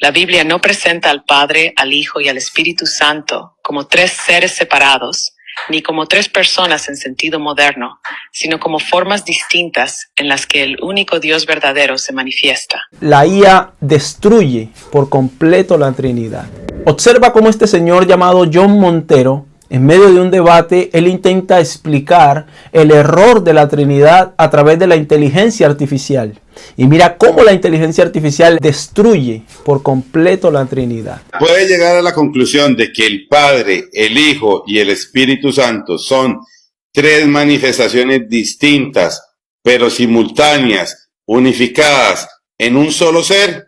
La Biblia no presenta al Padre, al Hijo y al Espíritu Santo como tres seres separados, ni como tres personas en sentido moderno, sino como formas distintas en las que el único Dios verdadero se manifiesta. La IA destruye por completo la Trinidad. Observa cómo este señor llamado John Montero, en medio de un debate, él intenta explicar el error de la Trinidad a través de la inteligencia artificial. Y mira cómo la inteligencia artificial destruye por completo la Trinidad. Puede llegar a la conclusión de que el Padre, el Hijo y el Espíritu Santo son tres manifestaciones distintas, pero simultáneas, unificadas en un solo ser.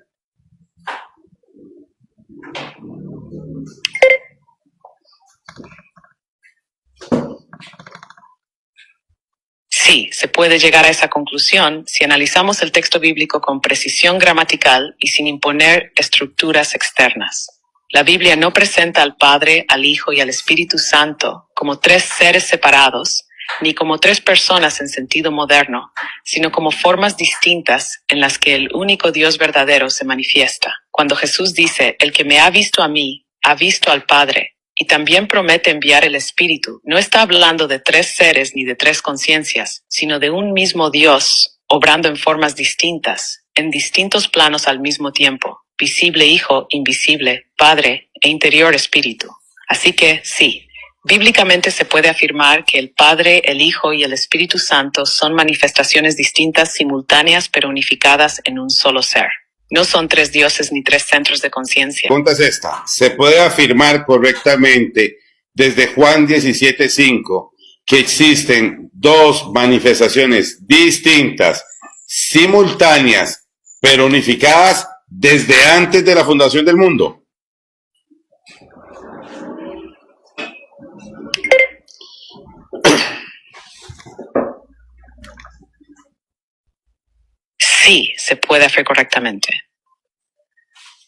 Sí, se puede llegar a esa conclusión si analizamos el texto bíblico con precisión gramatical y sin imponer estructuras externas. La Biblia no presenta al Padre, al Hijo y al Espíritu Santo como tres seres separados, ni como tres personas en sentido moderno, sino como formas distintas en las que el único Dios verdadero se manifiesta. Cuando Jesús dice, "El que me ha visto a mí, ha visto al Padre", y también promete enviar el Espíritu, no está hablando de tres seres ni de tres conciencias, sino de un mismo Dios, obrando en formas distintas, en distintos planos al mismo tiempo, visible Hijo, invisible Padre e interior Espíritu. Así que, sí, bíblicamente se puede afirmar que el Padre, el Hijo y el Espíritu Santo son manifestaciones distintas, simultáneas, pero unificadas en un solo ser. No son tres dioses ni tres centros de conciencia. La pregunta es esta: ¿se puede afirmar correctamente desde Juan 17:5 que existen dos manifestaciones distintas, simultáneas, pero unificadas desde antes de la fundación del mundo? Sí, se puede hacer correctamente.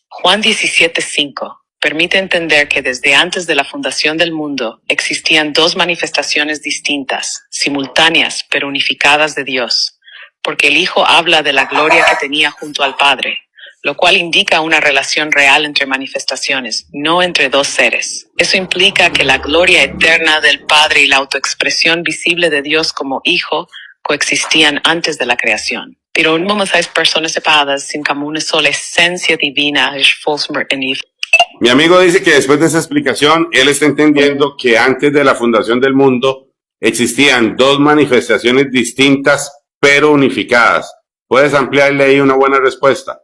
Juan 17:5 permite entender que desde antes de la fundación del mundo existían dos manifestaciones distintas, simultáneas pero unificadas de Dios, porque el Hijo habla de la gloria que tenía junto al Padre, lo cual indica una relación real entre manifestaciones, no entre dos seres. Eso implica que la gloria eterna del Padre y la autoexpresión visible de Dios como Hijo coexistían antes de la creación. Pero no somos personas separadas sin como una sola esencia divina. Mi amigo dice que después de esa explicación, él está entendiendo que antes de la fundación del mundo existían dos manifestaciones distintas pero unificadas. ¿Puedes ampliarle ahí una buena respuesta?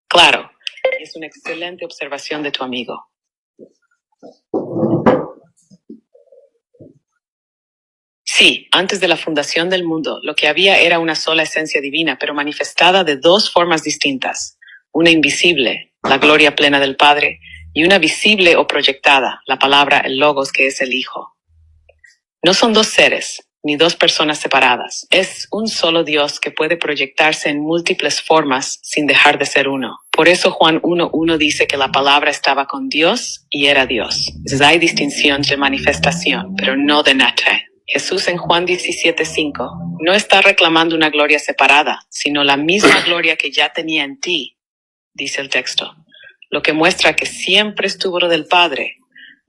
Claro, es una excelente observación de tu amigo. Sí, antes de la fundación del mundo, lo que había era una sola esencia divina, pero manifestada de dos formas distintas. Una invisible, la gloria plena del Padre, y una visible o proyectada, la palabra, el logos, que es el Hijo. No son dos seres, ni dos personas separadas. Es un solo Dios que puede proyectarse en múltiples formas sin dejar de ser uno. Por eso Juan 1:1 dice que la palabra estaba con Dios y era Dios. Entonces hay distinción de manifestación, pero no de nature. Jesús en Juan 17:5 no está reclamando una gloria separada, sino la misma gloria que ya tenía en ti, dice el texto, lo que muestra que siempre estuvo del Padre,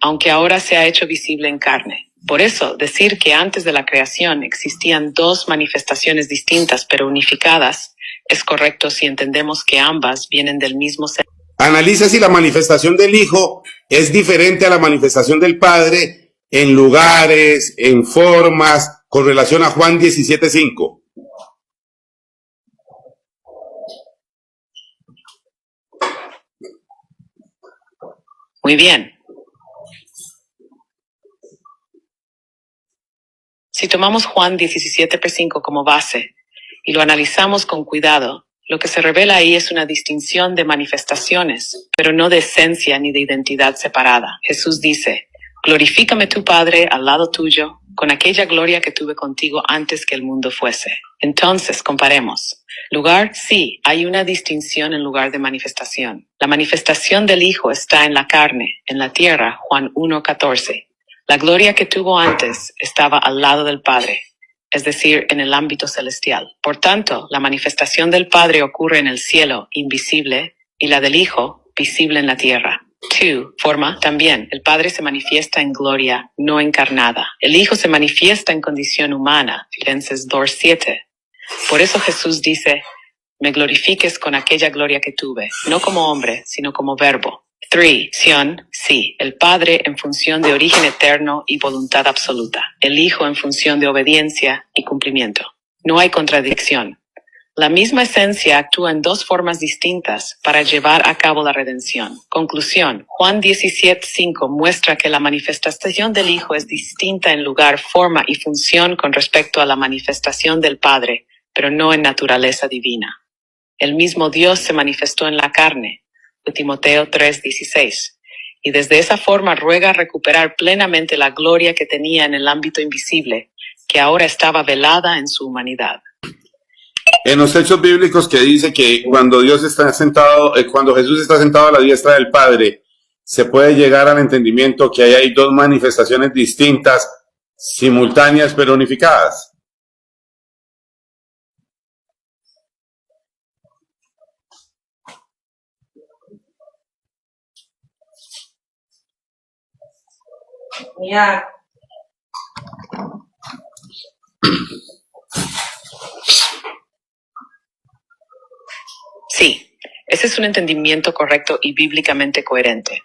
aunque ahora se ha hecho visible en carne. Por eso, decir que antes de la creación existían dos manifestaciones distintas pero unificadas es correcto si entendemos que ambas vienen del mismo ser. Analiza si la manifestación del Hijo es diferente a la manifestación del Padre en lugares, en formas, con relación a Juan 17:5. Muy bien. Si tomamos Juan 17:5 como base y lo analizamos con cuidado, lo que se revela ahí es una distinción de manifestaciones, pero no de esencia ni de identidad separada. Jesús dice, glorifícame tu Padre al lado tuyo, con aquella gloria que tuve contigo antes que el mundo fuese. Entonces, comparemos. Lugar, sí, hay una distinción en lugar de manifestación. La manifestación del Hijo está en la carne, en la tierra, Juan 1:14. La gloria que tuvo antes estaba al lado del Padre. es decir, en el ámbito celestial. Por tanto, la manifestación del Padre ocurre en el cielo, invisible, y la del Hijo, visible en la tierra. 2. Forma. También, el Padre se manifiesta en gloria no encarnada. El Hijo se manifiesta en condición humana. Filipenses 2:7. Por eso Jesús dice, me glorifiques con aquella gloria que tuve, no como hombre, sino como verbo. 3. Sí, el Padre en función de origen eterno y voluntad absoluta. El Hijo en función de obediencia y cumplimiento. No hay contradicción. La misma esencia actúa en dos formas distintas para llevar a cabo la redención. Conclusión. Juan 17:5 muestra que la manifestación del Hijo es distinta en lugar, forma y función con respecto a la manifestación del Padre, pero no en naturaleza divina. El mismo Dios se manifestó en la carne, Timoteo 3:16, y desde esa forma ruega recuperar plenamente la gloria que tenía en el ámbito invisible, que ahora estaba velada en su humanidad. En los textos bíblicos que dice que cuando Dios está sentado, cuando Jesús está sentado a la diestra del Padre, se puede llegar al entendimiento que hay dos manifestaciones distintas, simultáneas pero unificadas. Yeah. Sí, ese es un entendimiento correcto y bíblicamente coherente.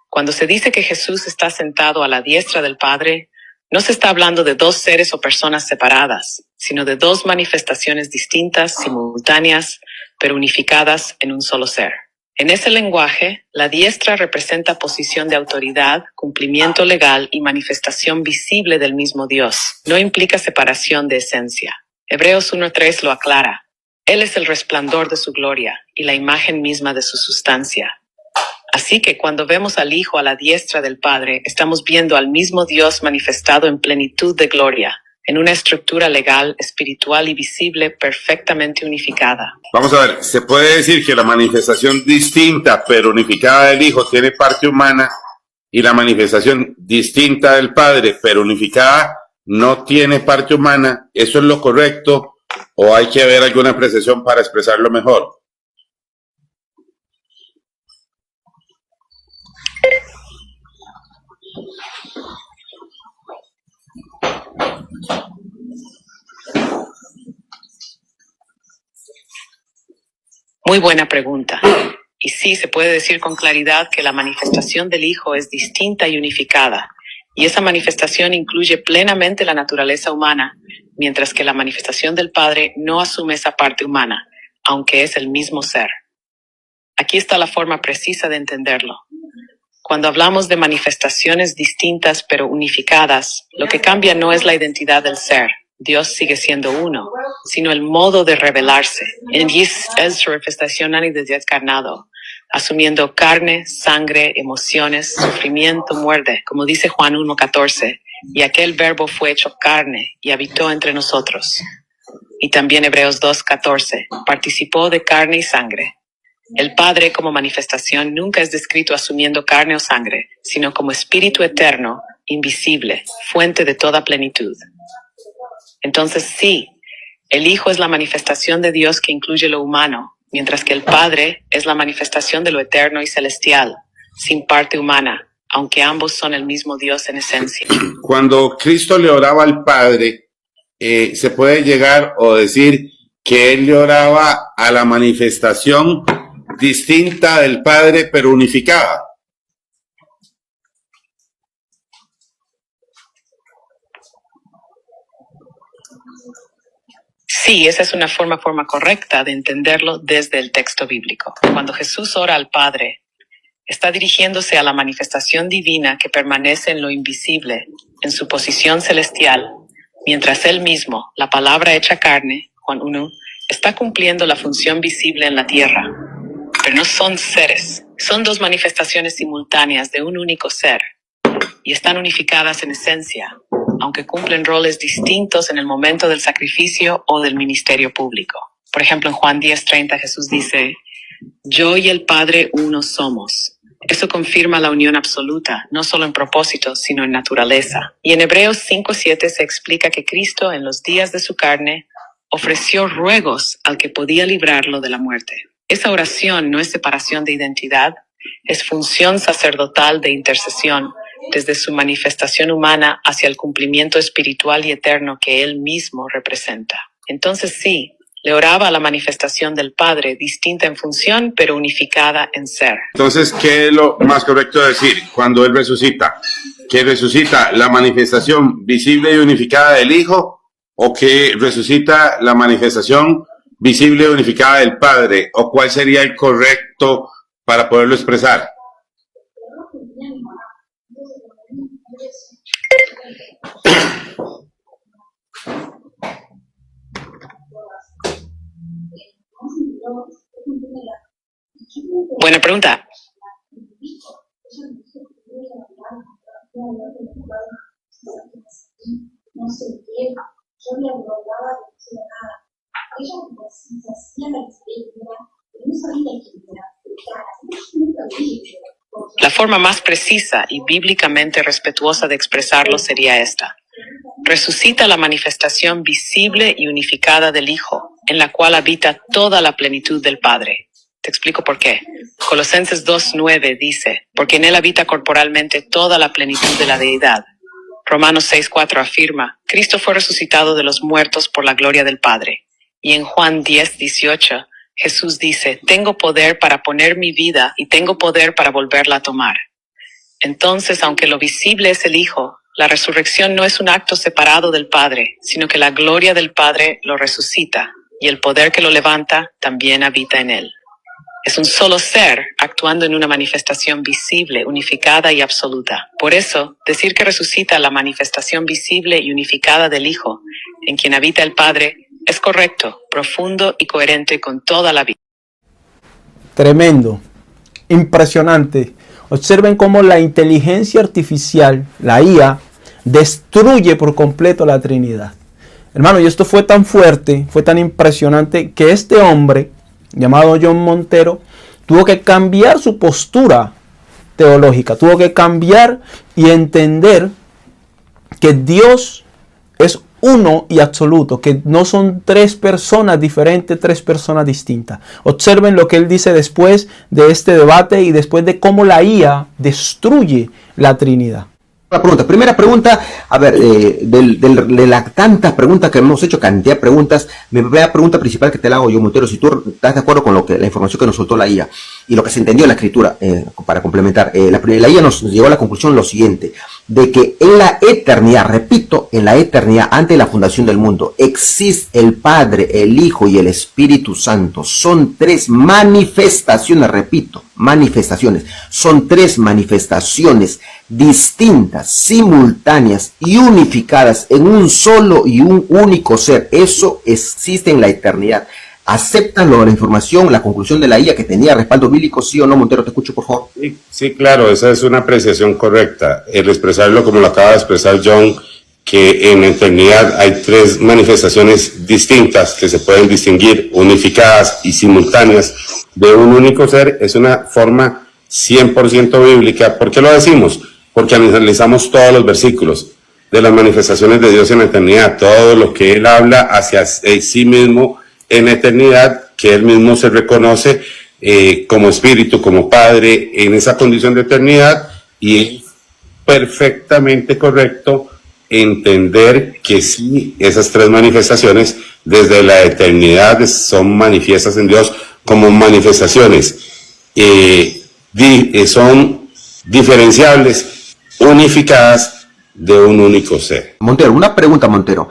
Cuando se dice que Jesús está sentado a la diestra del Padre, no se está hablando de dos seres o personas separadas, sino de dos manifestaciones distintas, simultáneas, pero unificadas en un solo ser. En ese lenguaje, la diestra representa posición de autoridad, cumplimiento legal y manifestación visible del mismo Dios. No implica separación de esencia. Hebreos 1:3 lo aclara. Él es el resplandor de su gloria y la imagen misma de su sustancia. Así que cuando vemos al Hijo a la diestra del Padre, estamos viendo al mismo Dios manifestado en plenitud de gloria, en una estructura legal, espiritual y visible perfectamente unificada. Vamos a ver, se puede decir que la manifestación distinta pero unificada del Hijo tiene parte humana y la manifestación distinta del Padre pero unificada no tiene parte humana. ¿Eso es lo correcto o hay que haber alguna precisión para expresarlo mejor? Muy buena pregunta. Y sí, se puede decir con claridad que la manifestación del Hijo es distinta y unificada, y esa manifestación incluye plenamente la naturaleza humana, mientras que la manifestación del Padre no asume esa parte humana, aunque es el mismo ser. Aquí está la forma precisa de entenderlo. Cuando hablamos de manifestaciones distintas pero unificadas, lo que cambia no es la identidad del ser. Dios sigue siendo uno, sino el modo de revelarse. En Dios es su manifestación encarnado, asumiendo carne, sangre, emociones, sufrimiento, muerte, como dice Juan 1:14, y aquel verbo fue hecho carne y habitó entre nosotros. Y también Hebreos 2:14, participó de carne y sangre. El Padre como manifestación nunca es descrito asumiendo carne o sangre, sino como espíritu eterno, invisible, fuente de toda plenitud. Entonces sí, el Hijo es la manifestación de Dios que incluye lo humano, mientras que el Padre es la manifestación de lo eterno y celestial, sin parte humana, aunque ambos son el mismo Dios en esencia. Cuando Cristo le oraba al Padre, se puede llegar o decir que Él le oraba a la manifestación distinta del Padre, pero unificada. Sí, esa es una forma correcta de entenderlo desde el texto bíblico. Cuando Jesús ora al Padre, está dirigiéndose a la manifestación divina que permanece en lo invisible, en su posición celestial, mientras Él mismo, la palabra hecha carne, Juan 1, está cumpliendo la función visible en la tierra. Pero no son seres, son dos manifestaciones simultáneas de un único ser, y están unificadas en esencia, aunque cumplen roles distintos en el momento del sacrificio o del ministerio público. Por ejemplo, en Juan 10:30 Jesús dice, yo y el Padre uno somos. Eso confirma la unión absoluta, no solo en propósito, sino en naturaleza. Y en Hebreos 5:7 se explica que Cristo, en los días de su carne, ofreció ruegos al que podía librarlo de la muerte. Esa oración no es separación de identidad, es función sacerdotal de intercesión desde su manifestación humana hacia el cumplimiento espiritual y eterno que él mismo representa. Entonces sí, le oraba a la manifestación del Padre, distinta en función, pero unificada en ser. Entonces, ¿qué es lo más correcto decir cuando Él resucita? ¿Que resucita la manifestación visible y unificada del Hijo o que resucita la manifestación visible y unificada del Padre? ¿O cuál sería el correcto para poderlo expresar? Buena pregunta. La forma más precisa y bíblicamente respetuosa de expresarlo sería esta. Resucita la manifestación visible y unificada del Hijo, en la cual habita toda la plenitud del Padre. Te explico por qué. Colosenses 2:9 dice, porque en él habita corporalmente toda la plenitud de la deidad. Romanos 6:4 afirma, Cristo fue resucitado de los muertos por la gloria del Padre. Y en Juan 10:18, Jesús dice, tengo poder para poner mi vida y tengo poder para volverla a tomar. Entonces, aunque lo visible es el Hijo, la resurrección no es un acto separado del Padre, sino que la gloria del Padre lo resucita, y el poder que lo levanta también habita en él. Es un solo ser actuando en una manifestación visible, unificada y absoluta. Por eso, decir que resucita la manifestación visible y unificada del Hijo, en quien habita el Padre, es correcto, profundo y coherente con toda la vida. Tremendo, impresionante. Observen cómo la inteligencia artificial, la IA, destruye por completo la Trinidad. Hermano, y esto fue tan fuerte, fue tan impresionante que este hombre, llamado John Montero, tuvo que cambiar su postura teológica, tuvo que cambiar y entender que Dios es uno y absoluto, que no son tres personas diferentes, tres personas distintas. Observen lo que él dice después de este debate y después de cómo la IA destruye la Trinidad. Primera pregunta, a ver, de las tantas preguntas que hemos hecho, cantidad de preguntas, mi primera pregunta principal que te la hago yo, Montero, si tú estás de acuerdo con la información que nos soltó la IA y lo que se entendió en la escritura, para complementar, la IA nos llegó a la conclusión lo siguiente, de que en la eternidad, repito, en la eternidad, antes de la fundación del mundo, existe el Padre, el Hijo y el Espíritu Santo. Son tres manifestaciones, repito, manifestaciones. Son tres manifestaciones distintas, simultáneas y unificadas en un solo y un único ser. Eso existe en la eternidad. ¿Aceptan la información, la conclusión de la IA que tenía respaldo bíblico, sí o no, Montero? Te escucho, por favor. Sí, claro, esa es una apreciación correcta. El expresarlo como lo acaba de expresar John, que en la eternidad hay tres manifestaciones distintas que se pueden distinguir, unificadas y simultáneas de un único ser, es una forma 100% bíblica. ¿Por qué lo decimos? Porque analizamos todos los versículos de las manifestaciones de Dios en la eternidad, todo lo que Él habla hacia sí mismo en la eternidad, que Él mismo se reconoce como Espíritu, como Padre, en esa condición de eternidad, y es perfectamente correcto entender que sí, esas tres manifestaciones desde la eternidad son manifiestas en Dios como manifestaciones, son diferenciables, unificadas de un único ser. Montero, una pregunta, Montero.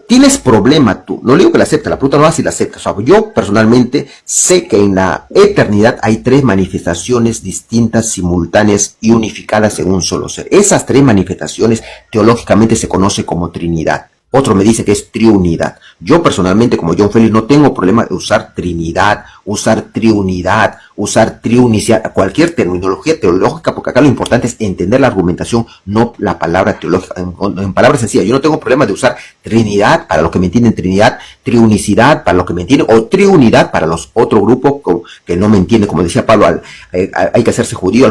¿Tienes problema tú? No le digo que la aceptes, la pregunta no es si la aceptas. O sea, yo personalmente sé que en la eternidad hay tres manifestaciones distintas, simultáneas y unificadas en un solo ser. Esas tres manifestaciones teológicamente se conoce como Trinidad. otro me dice que es triunidad. Yo personalmente, como John Félix, no tengo problema de usar trinidad, usar triunidad, usar triunicidad, cualquier terminología teológica, porque acá lo importante es entender la argumentación, no la palabra teológica. En palabras sencillas, yo no tengo problema de usar trinidad para los que me entienden trinidad, triunicidad para los que me entienden, o triunidad para los otros grupos que no me entienden. Como decía Pablo, hay que hacerse judío,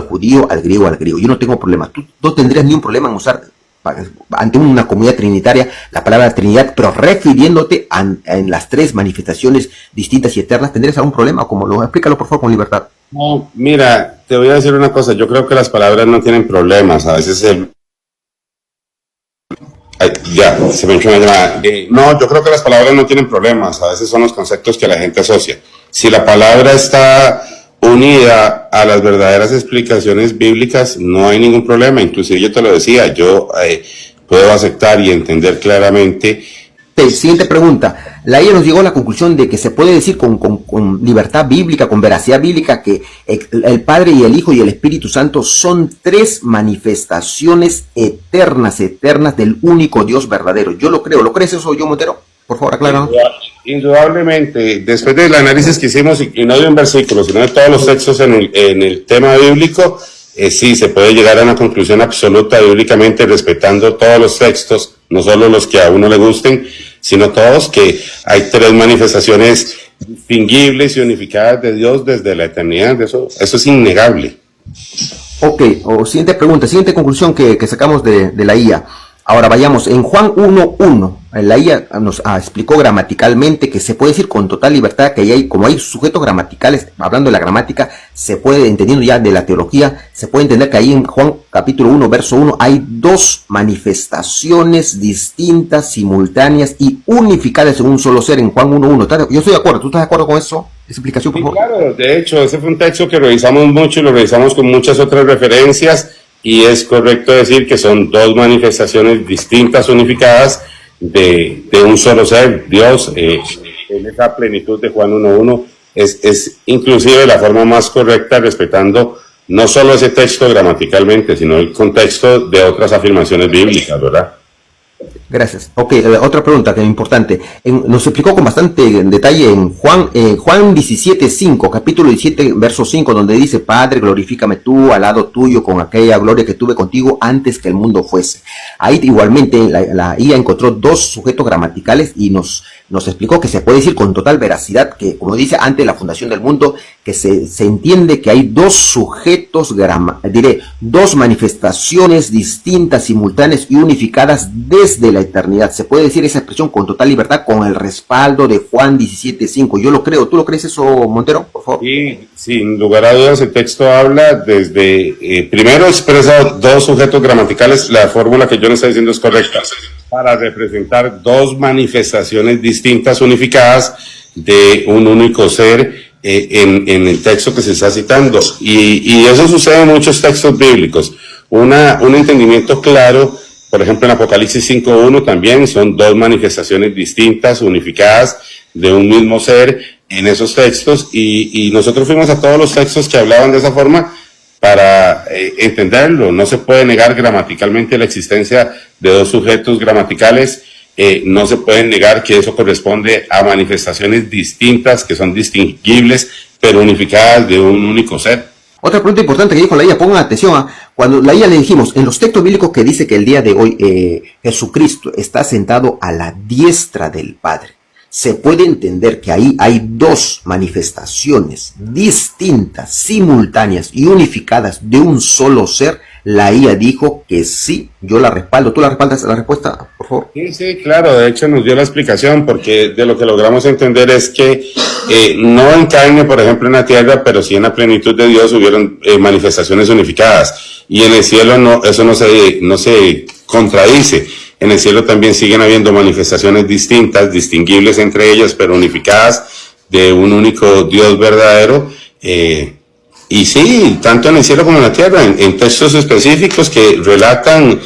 al griego, al griego. Yo no tengo problema. Tú no tendrías ni un problema en usar ante una comunidad trinitaria la palabra Trinidad, pero refiriéndote en las tres manifestaciones distintas y eternas. ¿Tendrías algún problema? Explícalo por favor con libertad. No, mira, te voy a decir una cosa. Yo creo que las palabras no tienen problemas. A veces ya, se me echó una llamada. No, yo creo que las palabras no tienen problemas. A veces son los conceptos que la gente asocia. Si la palabra está unida a las verdaderas explicaciones bíblicas, no hay ningún problema. Inclusive yo te lo decía, yo puedo aceptar y entender claramente. Siguiente pregunta. La IA nos llegó a la conclusión de que se puede decir con libertad bíblica, con veracidad bíblica, que el Padre y el Hijo y el Espíritu Santo son tres manifestaciones eternas del único Dios verdadero. Yo lo creo. ¿Lo crees eso, yo, Montero? Por favor, acláranos. Indudablemente, después del análisis que hicimos, y no de un versículo, sino de todos los textos en el tema bíblico, sí, se puede llegar a una conclusión absoluta bíblicamente, respetando todos los textos, no solo los que a uno le gusten, sino todos, que hay tres manifestaciones distinguibles y unificadas de Dios desde la eternidad. Eso es innegable. Ok, siguiente pregunta, siguiente conclusión que sacamos de la IA. Ahora vayamos, en Juan 1.1, la IA nos explicó gramaticalmente que se puede decir con total libertad que como hay sujetos gramaticales, hablando de la gramática, se puede, entendiendo ya de la teología, se puede entender que ahí en Juan capítulo 1, verso 1, hay dos manifestaciones distintas, simultáneas y unificadas en un solo ser en Juan 1.1. Yo estoy de acuerdo, ¿tú estás de acuerdo con eso? ¿Esa explicación, por favor? Claro, de hecho, ese fue un texto que revisamos mucho y lo revisamos con muchas otras referencias. Y es correcto decir que son dos manifestaciones distintas, unificadas, de un solo ser, Dios. En esa plenitud de Juan 1.1 es inclusive la forma más correcta, respetando no solo ese texto gramaticalmente, sino el contexto de otras afirmaciones bíblicas, ¿verdad? Gracias. Ok, otra pregunta que es importante. Nos explicó con bastante detalle en Juan 17.5, capítulo 17, verso 5, donde dice: Padre, glorifícame tú al lado tuyo con aquella gloria que tuve contigo antes que el mundo fuese. Ahí igualmente la IA encontró dos sujetos gramaticales y nos explicó que se puede decir con total veracidad que, como dice, antes de la fundación del mundo, que se entiende que hay dos sujetos, dos manifestaciones distintas, simultáneas y unificadas desde la eternidad. Se puede decir esa expresión con total libertad, con el respaldo de Juan 17.5. Yo lo creo. ¿Tú lo crees eso, Montero? Por favor. Sí, sin lugar a dudas, el texto habla desde, primero expresa dos sujetos gramaticales. La fórmula que yo le estoy diciendo es correcta, para representar dos manifestaciones distintas, unificadas, de un único ser en el texto que se está citando. Y eso sucede en muchos textos bíblicos. Un entendimiento claro, por ejemplo, en Apocalipsis 5.1 también son dos manifestaciones distintas, unificadas, de un mismo ser en esos textos. Y nosotros fuimos a todos los textos que hablaban de esa forma para entenderlo. No se puede negar gramaticalmente la existencia de dos sujetos gramaticales. No se puede negar que eso corresponde a manifestaciones distintas, que son distinguibles, pero unificadas de un único ser. Otra pregunta importante que dijo la IA, pongan atención, cuando la IA le dijimos, en los textos bíblicos que dice que el día de hoy Jesucristo está sentado a la diestra del Padre, se puede entender que ahí hay dos manifestaciones distintas, simultáneas y unificadas de un solo ser. La IA dijo que sí, yo la respaldo. ¿Tú la respaldas la respuesta, por favor? Sí, claro, de hecho nos dio la explicación, porque de lo que logramos entender es que no en carne, por ejemplo, en la tierra, pero sí en la plenitud de Dios hubieron manifestaciones unificadas, y en el cielo eso no se contradice. En el cielo también siguen habiendo manifestaciones distintas, distinguibles entre ellas, pero unificadas, de un único Dios verdadero. Y sí, tanto en el cielo como en la tierra, en textos específicos que relatan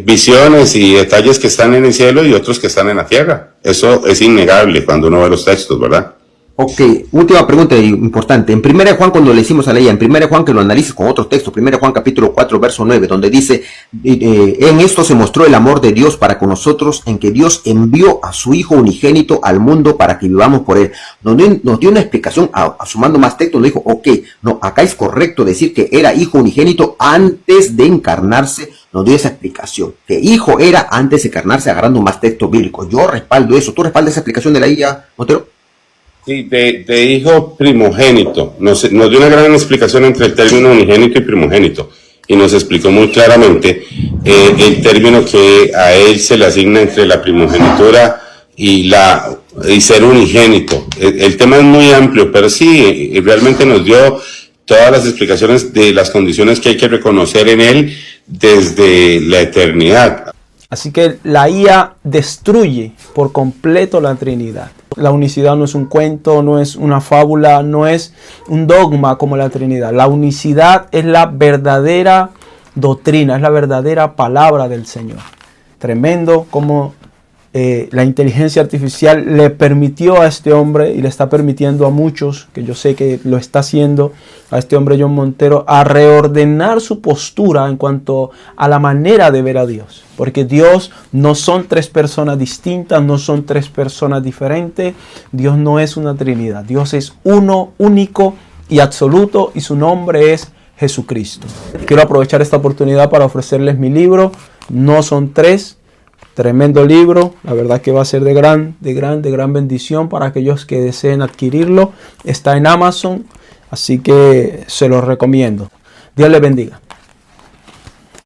visiones y detalles que están en el cielo y otros que están en la tierra. Eso es innegable cuando uno ve los textos, ¿verdad? Ok, última pregunta importante. En 1 Juan, cuando le hicimos a la IA, en 1 Juan, que lo analices con otro texto, 1 Juan capítulo 4, verso 9, donde dice, en esto se mostró el amor de Dios para con nosotros, en que Dios envió a su Hijo unigénito al mundo para que vivamos por él. Nos dio una explicación, sumando más texto, nos dijo, ok, no, acá es correcto decir que era Hijo unigénito antes de encarnarse. Nos dio esa explicación, que Hijo era antes de encarnarse, agarrando más texto bíblico. Yo respaldo eso. ¿Tú respaldas esa explicación de la IA, Montero? Sí, de hijo primogénito. Nos dio una gran explicación entre el término unigénito y primogénito. Y nos explicó muy claramente el término que a él se le asigna entre la primogenitura y ser unigénito. El tema es muy amplio, pero sí, realmente nos dio todas las explicaciones de las condiciones que hay que reconocer en él desde la eternidad. Así que la IA destruye por completo la Trinidad. La unicidad no es un cuento, no es una fábula, no es un dogma como la Trinidad. La unicidad es la verdadera doctrina, es la verdadera palabra del Señor. Tremendo como la inteligencia artificial le permitió a este hombre, y le está permitiendo a muchos, que yo sé que lo está haciendo, a este hombre John Montero, a reordenar su postura en cuanto a la manera de ver a Dios. Porque Dios no son tres personas distintas, no son tres personas diferentes. Dios no es una trinidad. Dios es uno, único y absoluto, y su nombre es Jesucristo. Quiero aprovechar esta oportunidad para ofrecerles mi libro, No son tres. Tremendo libro, la verdad que va a ser de gran bendición para aquellos que deseen adquirirlo. Está en Amazon, así que se los recomiendo. Dios les bendiga.